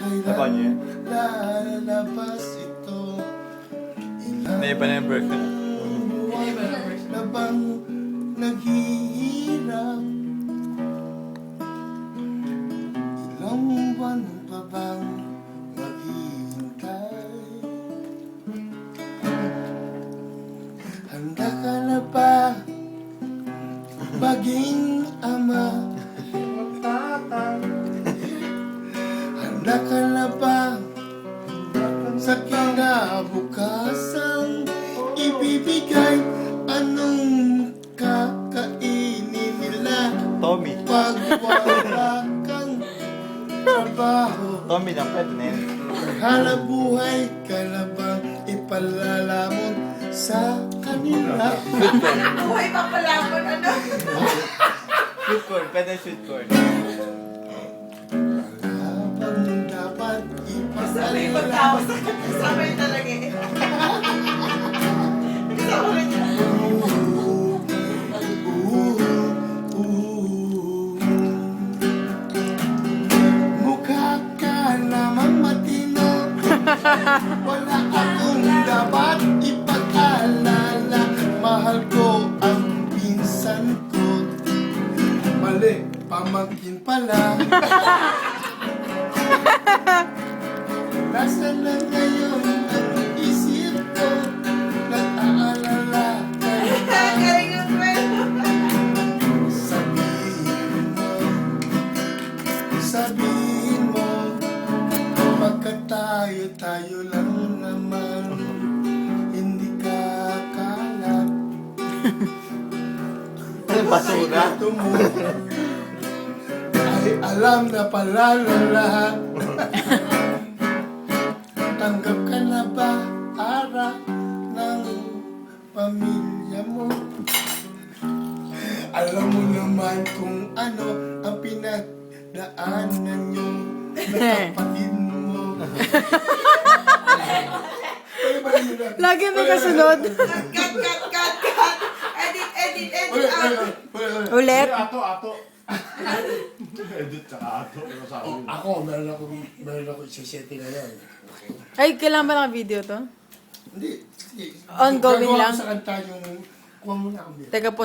Naba niya yan? lalabas ito? Naiba na yung version. Na bang naghihirap? Ilang buwan pa bang maghihintay? Handa ka na ba maging ama? Handa ka na ba sa kinabukasan ibibigay? Anong kakainin nila Tommy. pag wala kang trabaho? Tommy lang, pwede na yun. Hanap buhay ka na bang ipalalamon sa kanila? Buhay pa pala ako, ano? Sweet corn, pwede sweet corn. Habang dapat Sabay ipaalala. pagtao sa sabay talaga eh. Kasama niya. Mukha ka namang matino. Wala akong dapat ipag-alala. Mahal ko ang pinsan ko. Mali, pamangkin pala. Nasaan na ngayon ang isip ko? Nag-aalala ka na ba? Galing ng kwento. Sabihin mo, pagkat tayo lang naman, hindi ka kalat. Ano basura? Ito mo, ay alam na pala ng lahat. Tanggap ka na ba, Ara, ng pamilya mo? Alam mo naman kung ano ang pinagdaanan nyo na kapatid mo. Lagi may kasunod. Cut. Edit out. Ulit. Ato. Edit tsaka ato. Ano sa akin? Ako, meron ako isa-setting na yan. Ay, kailan ba naka-video to? Hindi, sige. Ongoing Gagawa ko lang? sa kanta yung, kuha mo na kami. Teka po.